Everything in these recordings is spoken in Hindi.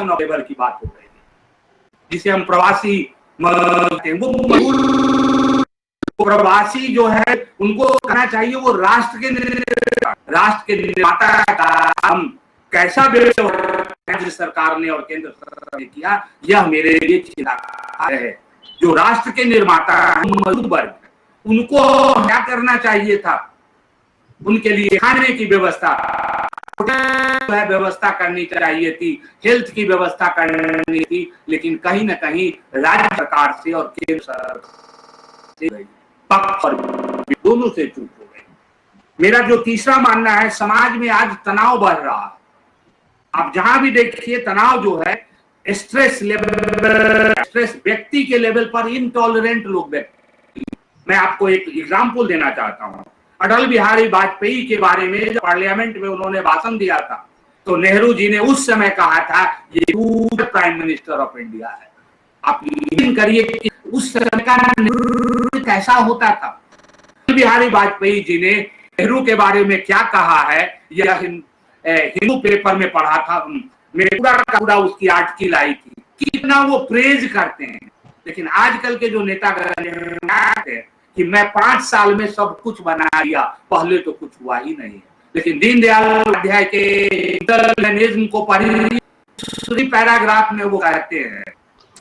लेबर की बात हो रही है, जिसे हम प्रवासी वो प्रवासी जो है उनको कहना चाहिए वो राष्ट्र के निर्माता का हम कैसा राज्य सरकार ने और केंद्र सरकार ने किया, यह मेरे लिए चिंता है। जो राष्ट्र के निर्माता मजदूर वर्ग, उनको क्या करना चाहिए था, उनके लिए खाने की व्यवस्था करनी चाहिए थी, हेल्थ की व्यवस्था करनी थी, लेकिन कहीं ना कहीं राज्य सरकार से और केंद्र सरकार से पक्ष और दोनों से चूक हो गई। मेरा जो तीसरा मानना है, समाज में आज तनाव बढ़ रहा है। आप जहां भी देखिए तनाव जो है, स्ट्रेस व्यक्ति के लेवल पर इनटॉलरेंट लोग व्यक्ति। मैं आपको एक एग्जांपल देना चाहता हूं। अटल बिहारी वाजपेयी के बारे में जब पार्लियामेंट में उन्होंने भाषण दिया था, तो नेहरू जी ने उस समय कहा था ये प्राइम मिनिस्टर ऑफ इंडिया है। आप यकीन करिए कि उस समय का कैसा होता था। अटल बिहारी वाजपेयी जी ने नेहरू के बारे में क्या कहा है, यह हिंदू पेपर में पढ़ा था, मेरे पूरा उसकी आर्टिकल आई थी, कितना वो प्रेज करते हैं। लेकिन आजकल के जो नेता है कि मैं 5 साल में सब कुछ बना दिया, पहले तो कुछ हुआ ही नहीं है। लेकिन दीनदयाल उपाध्याय के इंटेलेक्चुअलिज्म को पढ़ी पैराग्राफ में वो कहते हैं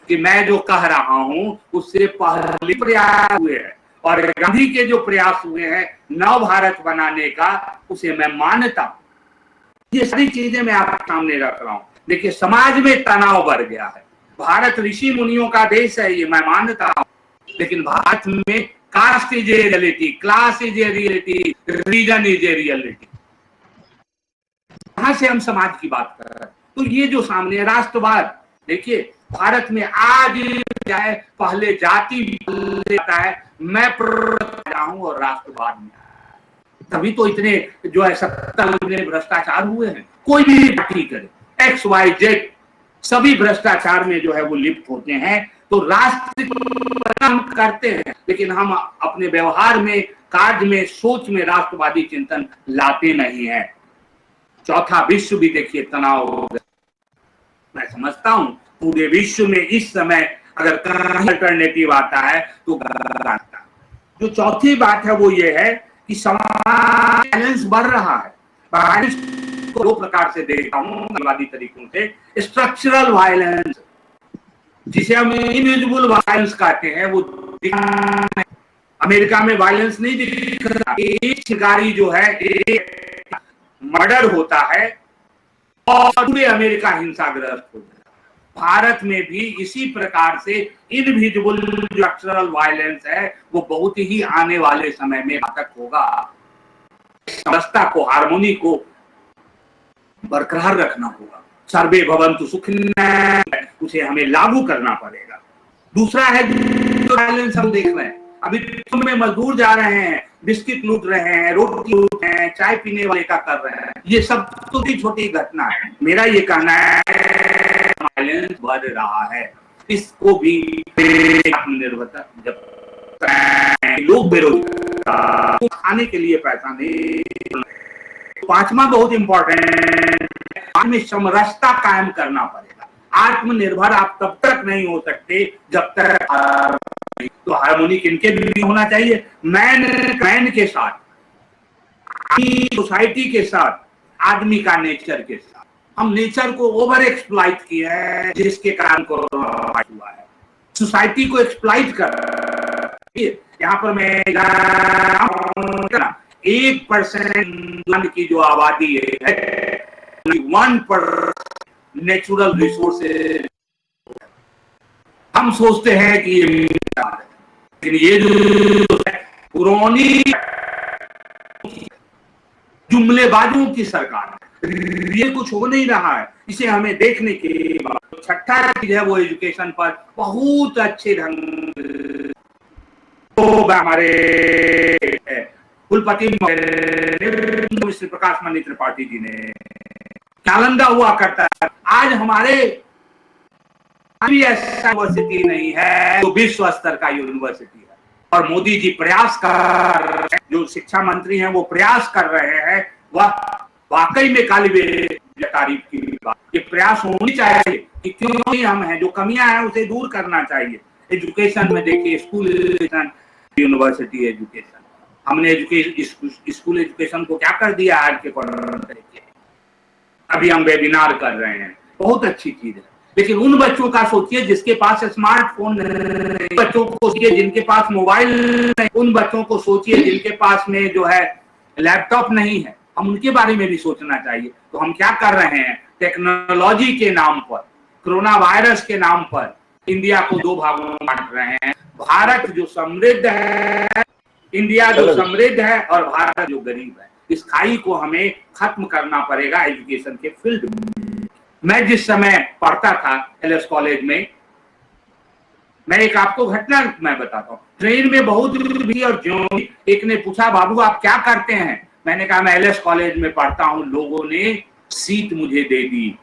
कि मैं जो कह रहा हूं उससे पहले प्रयास हुए हैं, और गांधी के जो प्रयास हुए हैं नव भारत बनाने का, उसे मैं मानता हूं। ये सारी चीजें मैं आपके सामने रख रहा हूं। देखिए समाज में तनाव बढ़ गया है। भारत ऋषि मुनियों का देश है, ये मैं मानता हूं, लेकिन भारत में caste is a reality, class is a reality, region is a reality. कहां से हम समाज की बात कर रहे हैं? तो ये जो सामने राष्ट्रवाद, देखिए भारत में आज चाहे पहले जाति है, मैं हूं और राष्ट्रवाद में, तभी तो इतने जो है 70 भ्रष्टाचार हुए हैं। कोई भी पार्टी करे, XYZ, सभी भ्रष्टाचार में जो है वो लिप्त होते हैं। तो राष्ट्र हम करते हैं, लेकिन हम अपने व्यवहार में, कार्य में, सोच में राष्ट्रवादी चिंतन लाते नहीं है। चौथा, विश्व भी देखिए तनाव हो गया। मैं समझता हूं पूरे विश्व में इस समय अगर कहीं अल्टरनेटिव आता है तो जो चौथी बात है वो ये है कि समाज वायलेंस बढ़ रहा है। वायलेंस को 2 प्रकार से देखता हूं तरीकों से। स्ट्रक्चरल वायलेंस, जिसे हम इनविजिबल वायलेंस कहते हैं, वो अमेरिका में वायलेंस नहीं दिख रहा। एक शिकारी जो है, एक मर्डर होता है और पूरे अमेरिका हिंसाग्रस्त होता है। भारत में भी इसी प्रकार से इनविजिबल स्ट्रक्चरल वायलेंस है, वो बहुत ही आने वाले समय में घातक होगा। व्यवस्था को, हार्मोनी को बरकरार रखना होगा। सर्वे भवन्तु सुखिनः, उसे हमें लागू करना पड़ेगा। दूसरा है वायलेंस हम देख रहे हैं, अभी में मजदूर जा रहे हैं, बिस्किट लूट रहे हैं, रोटी लूट रहे हैं, चाय पीने वाले का कर रहे हैं। ये सब छोटी छोटी घटना है। मेरा ये कहना है वायलेंस बढ़ रहा है, इसको भी आत्मनिर्भरता, जब लोग बेरोजगार, तो खाने के लिए पैसा नहीं। पांचवा बहुत इंपॉर्टेंट, में समरसता कायम करना पड़ेगा। आत्मनिर्भर आप तब तक नहीं हो सकते जब तक, तो हार्मोनी किनके भी होना चाहिए, मैन के साथ, सोसाइटी के साथ, आदमी का नेचर के साथ। हम नेचर को ओवर एक्सप्लॉइट किया है, जिसके कारण कोरोना हुआ है। सोसाइटी को एक्सप्लॉइट कर, यहाँ पर मैं 1% की जो आबादी है, 1% नेचुरल रिसोर्सेज, हम सोचते हैं कि लेकिन ये जो पुरानी जुमलेबाजों की सरकार है, ये कुछ हो नहीं रहा है, इसे हमें देखने के बाद। छठा चीज है वो एजुकेशन पर बहुत अच्छे ढंग, तो हमारे कुलपति श्री प्रकाश मणि त्रिपाठी जी ने नालंदा हुआ करता है, आज हमारे अभी ऐसा यूनिवर्सिटी नहीं है तो विश्व स्तर का यूनिवर्सिटी है। और मोदी जी प्रयास कर, जो शिक्षा मंत्री हैं वो प्रयास कर रहे हैं, वह वाकई में काबिल तारीफ की बात। ये प्रयास होनी चाहिए कि क्यों नहीं हम हैं, जो कमियां हैं उसे दूर करना चाहिए। एजुकेशन में देखिए, स्कूल एजुकेशन, यूनिवर्सिटी एजुकेशन, हमने स्कूल एजुकेशन को क्या कर दिया आज के तरीके। अभी हम वेबिनार कर रहे हैं, बहुत अच्छी चीज है, लेकिन उन बच्चों का सोचिए जिसके पास स्मार्टफोन नहीं, बच्चों को सोचिए जिनके पास मोबाइल नहीं, उन बच्चों को सोचिए जिनके पास में जो है लैपटॉप नहीं है। हम उनके बारे में भी सोचना चाहिए। तो हम क्या कर रहे हैं, टेक्नोलॉजी के नाम पर, कोरोना वायरस के नाम पर इंडिया को दो भागों में बांट रहे हैं। भारत जो समृद्ध है, इंडिया जो समृद्ध है, और भारत जो गरीब है। इस खाई को हमें खत्म करना पड़ेगा एजुकेशन के फील्ड में। मैं जिस समय पढ़ता था एलएस कॉलेज में, मैं एक आपको घटना मैं बताता हूँ। ट्रेन में बहुत भी और जो एक ने पूछा, बाबू आप क्या करते हैं? मैंने कहा मैं एलएस कॉलेज में पढ़ता हूँ, लोगों ने सीट मुझे दे दी।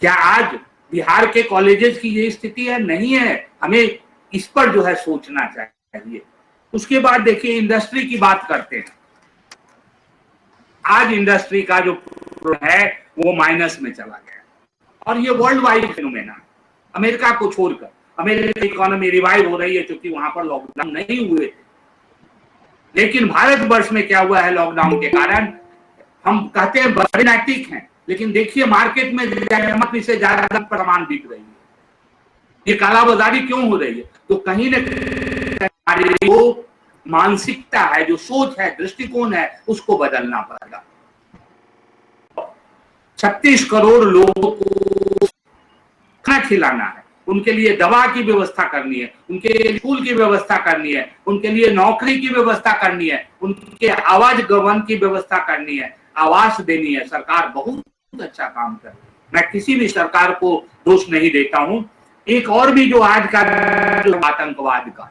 क्या आज बिहार के कॉलेजेस की ये स्थिति है? नहीं है। हमें इस पर जो है सोचना चाहिए। उसके बाद देखिए इंडस्ट्री की बात करते हैं। आज इंडस्ट्री का जो है वो माइनस में चला गया, और ये वर्ल्ड वाइड फिनोमेना। अमेरिका को छोड़कर अमेरिका इकोनॉमी रिवाइव हो रही है क्योंकि वहां पर लॉकडाउन नहीं हुए थे। लेकिन भारतवर्ष में क्या हुआ है, लॉकडाउन के कारण हम कहते हैं बड़े नैतिक हैं, लेकिन देखिए मार्केट में से ज्यादा सामान बिक रही है। ये कालाबाजारी क्यों हो रही है? तो कहीं न कहीं वो मानसिकता है, जो सोच है, दृष्टिकोण है, उसको बदलना पड़ेगा। 36 करोड़ लोगों को खाना खिलाना है, उनके लिए दवा की व्यवस्था करनी है, उनके लिए स्कूल की व्यवस्था करनी है, उनके लिए नौकरी की व्यवस्था करनी है, उनके आवाज गवन की व्यवस्था करनी है, आवास देनी है। सरकार बहुत अच्छा काम कर रही है, मैं किसी भी सरकार को दोष नहीं देता हूं। एक और भी जो आज का आतंकवाद का,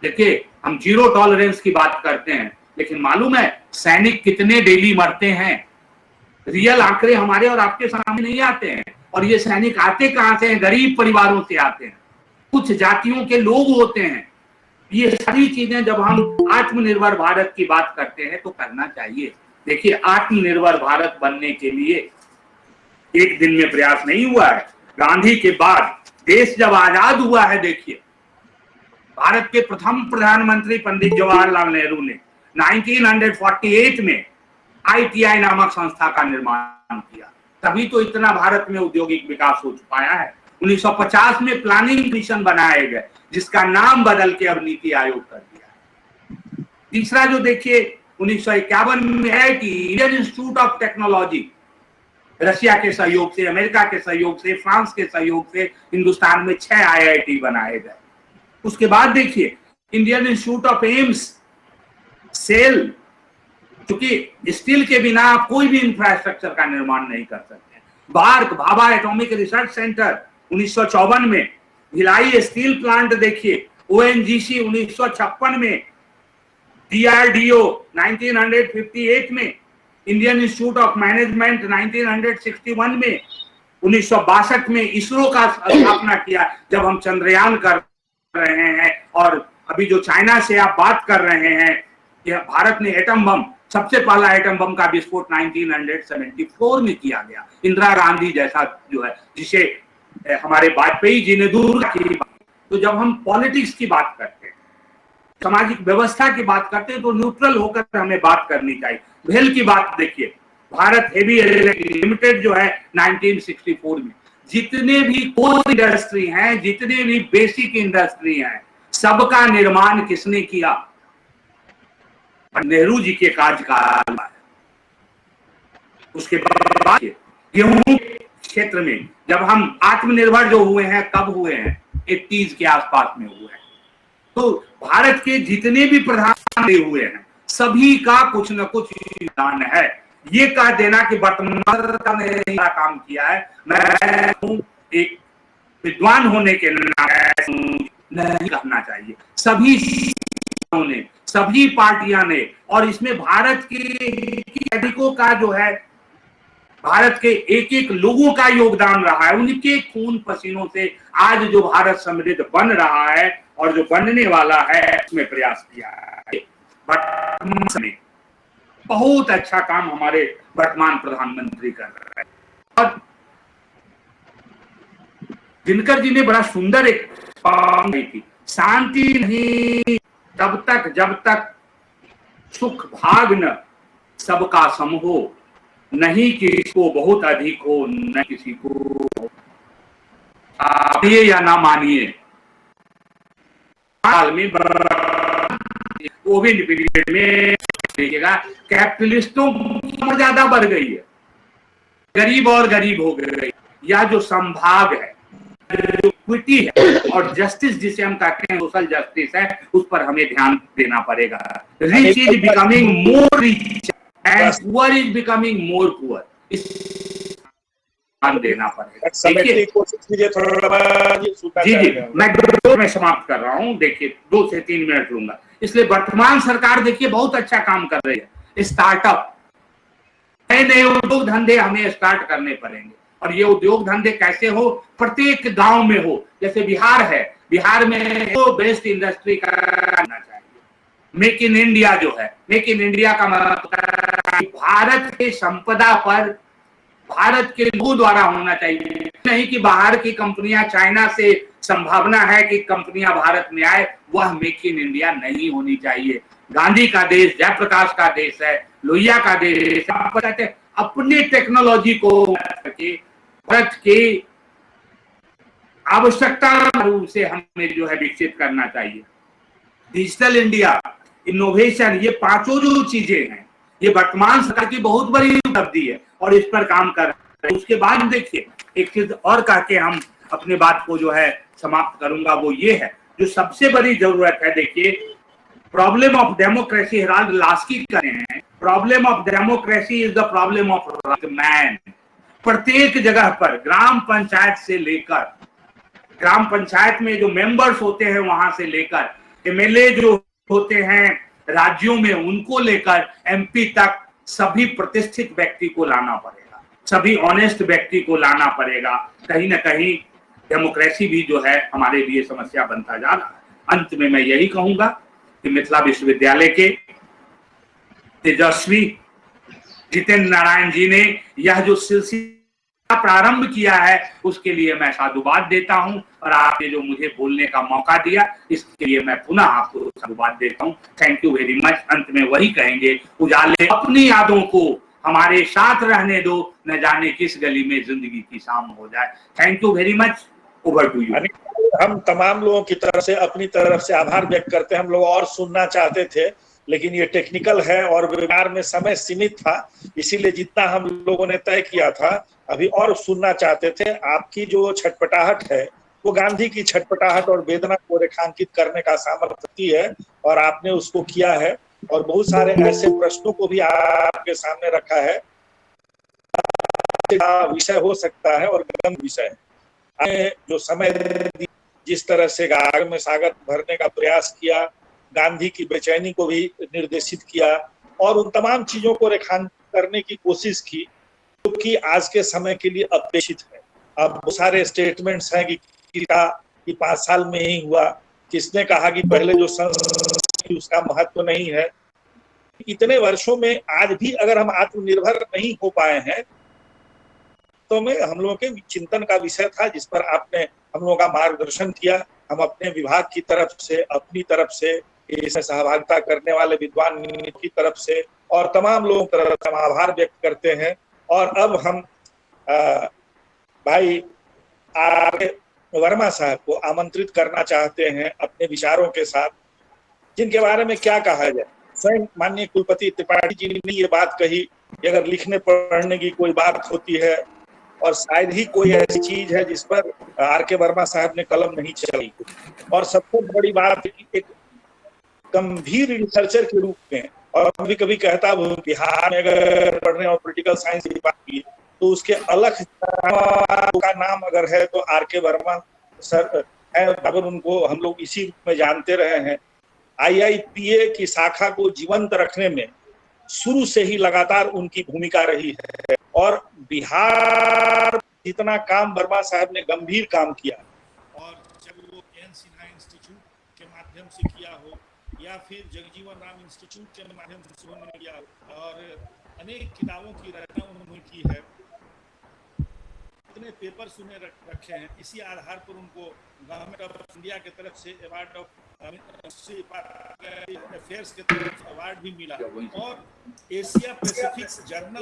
देखिए हम जीरो टॉलरेंस की बात करते हैं, लेकिन मालूम है सैनिक कितने डेली मरते हैं? रियल आंकड़े हमारे और आपके सामने नहीं आते हैं। और ये सैनिक आते कहां से हैं? गरीब परिवारों से आते हैं, कुछ जातियों के लोग होते हैं। ये सारी चीजें जब हम आत्मनिर्भर भारत की बात करते हैं तो करना चाहिए। देखिए आत्मनिर्भर भारत बनने के लिए एक दिन में प्रयास नहीं हुआ है। गांधी के बाद देश जब आजाद हुआ है, देखिए भारत के प्रथम प्रधानमंत्री पंडित जवाहरलाल नेहरू ने 1948 में आईटीआई नामक संस्था का निर्माण किया। तभी तो इतना भारत में औद्योगिक विकास हो पाया है। 1950 में प्लानिंग मिशन बनाए गए, जिसका नाम बदल के अब नीति आयोग कर दिया। तीसरा जो देखिए 1951 में है कि Indian Institute of technology, Russia के सहयोग से, अमेरिका के सहयोग से, फ्रांस के सहयोग से हिंदुस्तान में 6 आईआईटी बनाए गए। उसके बाद देखिए Indian Institute of AIIMS, SAIL, क्योंकि स्टील के बिना आप कोई भी इंफ्रास्ट्रक्चर का निर्माण नहीं कर सकते। BARC, Bhabha atomic research centre 1954 में, भिलाई स्टील प्लांट देखिए, ओएनजीसी 1956 में, डीआरडीओ 1958 में, इंडियन इंस्टीट्यूट ऑफ मैनेजमेंट 1961 में, 1962 में इसरो का स्थापना किया जब हम चंद्रयान कर रहे हैं। और अभी जो चाइना से आप बात कर रहे हैं कि भारत ने एटम बम, सबसे पहला एटम बम का विस्फोट 1974 में किया गया, इंदिरा गांधी जैसा जो है, जिसे हमारे वाजपेयी जी ने दूर की। तो जब हम पॉलिटिक्स की बात करते हैं, सामाजिक व्यवस्था की बात करते हैं, तो न्यूट्रल होकर हमें बात करनी चाहिए। भेल की बात देखिए, भारत हेवी लिमिटेड जो है 1964 में, जितने भी कोर इंडस्ट्री हैं, जितने भी बेसिक इंडस्ट्री हैं, सबका निर्माण किसने किया? नेहरू जी के कार्यकाल में। उसके बाद गेहूं क्षेत्र में जब हम आत्मनिर्भर जो हुए हैं, कब हुए हैं? 80s के आसपास में हुए हैं। तो भारत के जितने भी प्रधानमंत्री हुए हैं, सभी का कुछ न कुछ योगदान है। ये कह देना कि वर्तमान ने काम किया है, मैं एक विद्वान होने के नाते नहीं कहना चाहिए। सभी ने, सभी पार्टियां ने, और इसमें भारत के नागरिकों का जो है, भारत के एक एक लोगों का योगदान रहा है। उनके खून पसीनों से आज जो भारत समृद्ध बन रहा है और जो बनने वाला है, उसमें प्रयास किया है। वर्तमान समय बहुत अच्छा काम हमारे वर्तमान प्रधानमंत्री कर रहे हैं। और दिनकर जी ने बड़ा सुंदर एक थी, शांति नहीं तब तक जब तक सुख भाग न सबका सम हो, नहीं किसी को बहुत अधिक हो न किसी को। मानिए या ना मानिए, हाल में कोविड पीरियड में देखिएगा कैपिटलिस्टों की ज्यादा बढ़ गई है, गरीब और गरीब हो गए। या जो संभाग है, जो इक्विटी है और जस्टिस जिसे हम कहते हैं सोशल जस्टिस है, उस पर हमें ध्यान देना पड़ेगा। Rich is becoming more rich and poor is becoming more poor, इस ध्यान देना पड़ेगा। देखिए जी मैं समाप्त कर रहा हूँ। देखिए 2 से 3 मिनट लूंगा। इसलिए वर्तमान सरकार देखिए बहुत अच्छा काम कर रही है। स्टार्टअप, नए नए उद्योग धंधे हमें स्टार्ट करने पड़ेंगे, और ये उद्योग धंधे कैसे हो, प्रत्येक गांव में हो। जैसे बिहार है, बिहार में तो बेस्ट इंडस्ट्री करना चाहिए। मेक इन इंडिया जो है, मेक इन इंडिया का मतलब भारत के संपदा पर भारत के लोगों द्वारा होना चाहिए, नहीं कि बाहर की कंपनियां, चाइना से संभावना है कि कंपनियां भारत में आए, वह मेक इन इंडिया नहीं होनी चाहिए। गांधी का देश, जयप्रकाश का देश है, लोहिया का देश, अपनी टेक्नोलॉजी को भारत की आवश्यकता रूप से हमें जो है विकसित करना चाहिए। डिजिटल इंडिया, इनोवेशन, ये पांचों जो चीजें हैं, ये वर्तमान सरकार की बहुत बड़ी उपलब्धि है और इस पर काम कर रहे हैं। उसके बाद देखिए एक चीज और कह के हम अपने बात को जो है समाप्त करूंगा, वो ये है जो सबसे बड़ी जरूरत है। देखिए problem of democracy, Herald Laski कहते हैं, problem of democracy is the problem of man. प्रत्येक जगह पर ग्राम पंचायत से लेकर, ग्राम पंचायत में जो मेंबर्स होते हैं वहां से लेकर एमएलए जो होते हैं राज्यों में, उनको लेकर एमपी तक सभी प्रतिष्ठित व्यक्ति को लाना पड़ेगा, सभी ऑनेस्ट व्यक्ति को लाना पड़ेगा। कहीं ना कहीं डेमोक्रेसी भी जो है हमारे लिए समस्या बनता जा रहा है। अंत में मैं यही कहूंगा कि मिथिला विश्वविद्यालय के तेजस्वी जितेंद्र नारायण जी ने यह जो सिलसिला प्रारंभ किया है उसके लिए मैं साधुवाद देता हूं, और आपने जो मुझे बोलने का मौका दिया इसके लिए मैं पुनः आपको साधुवाद देता हूं। Thank you very much. अंत में वही कहेंगे, उजाले अपनी यादों को हमारे साथ रहने दो, न जाने किस गली में जिंदगी की शाम हो जाए। Thank you very much. Over to you. हम तमाम लोगों की तरफ से अपनी तरफ से आभार व्यक्त करते हैं। हम लोग और सुनना चाहते थे, लेकिन ये टेक्निकल है और व्यवहार में समय सीमित था, इसीलिए जितना हम लोगों ने तय किया था अभी और सुनना चाहते थे। आपकी जो छटपटाहट है वो गांधी की छटपटाहट और वेदना को रेखांकित करने का सामर्थ्य है, और आपने उसको किया है, और बहुत सारे ऐसे प्रश्नों को भी आपके सामने रखा है। विषय हो सकता है और गंभीर विषय है। जो समय जिस तरह से गाग में सागर भरने का प्रयास किया, गांधी की बेचैनी को भी निर्देशित किया, और उन तमाम चीजों को रेखांकित करने की कोशिश की जो कि आज के समय के लिए अपेक्षित है। अब बहुत सारे स्टेटमेंट्स हैं कि 5 साल में ही हुआ, किसने कहा कि पहले जो संस्कृति उसका महत्व नहीं है। इतने वर्षों में आज भी अगर हम आत्मनिर्भर नहीं हो पाए हैं तो में हम लोगों के चिंतन का विषय था, जिस पर आपने हम लोगों का मार्गदर्शन किया। हम अपने विभाग की तरफ से, अपनी तरफ से, इसमें सहभागिता करने वाले विद्वान की तरफ से और तमाम लोगों की तरफ से हम आभार व्यक्त करते हैं। और अब हम भाई आर वर्मा साहब को आमंत्रित करना चाहते हैं अपने विचारों के साथ, जिनके बारे में क्या कहा जाए। स्वयं माननीय कुलपति त्रिपाठी जी ने ये बात कही कि अगर लिखने पढ़ने की कोई बात होती है, और शायद ही कोई ऐसी चीज है जिस पर आर.के. वर्मा साहब ने कलम नहीं चलाई। और सबसे बड़ी बात है कि एक गंभीर रिसर्चर के रूप में, और कभी कभी कहता हूँ बिहार में अगर पढ़ने और पॉलिटिकल साइंस की बात की तो उसके अलग का नाम अगर है तो आर.के. वर्मा सर है। अगर उनको हम लोग इसी रूप में जानते रहे हैं। IIPA की शाखा को जीवंत रखने में शुरू से ही लगातार उनकी भूमिका रही है, और बिहार जितना काम वर्मा साहब ने गंभीर काम किया, और जब वो एन सिन्हा इंस्टीट्यूट के माध्यम से किया हो या फिर जगजीवन राम इंस्टीट्यूट के माध्यम से उन्होंने किया, और अनेक किताबों की रचना उन्होंने की है, जितने पेपर्स उन्हें रखे हैं, इसी आधार पर उनको गवर्नमेंट ऑफ इंडिया की तरफ से अवार्ड ऑफ अफेयर्स के तरफ से अवार्ड भी मिला और एशिया पैसिफिक जर्नल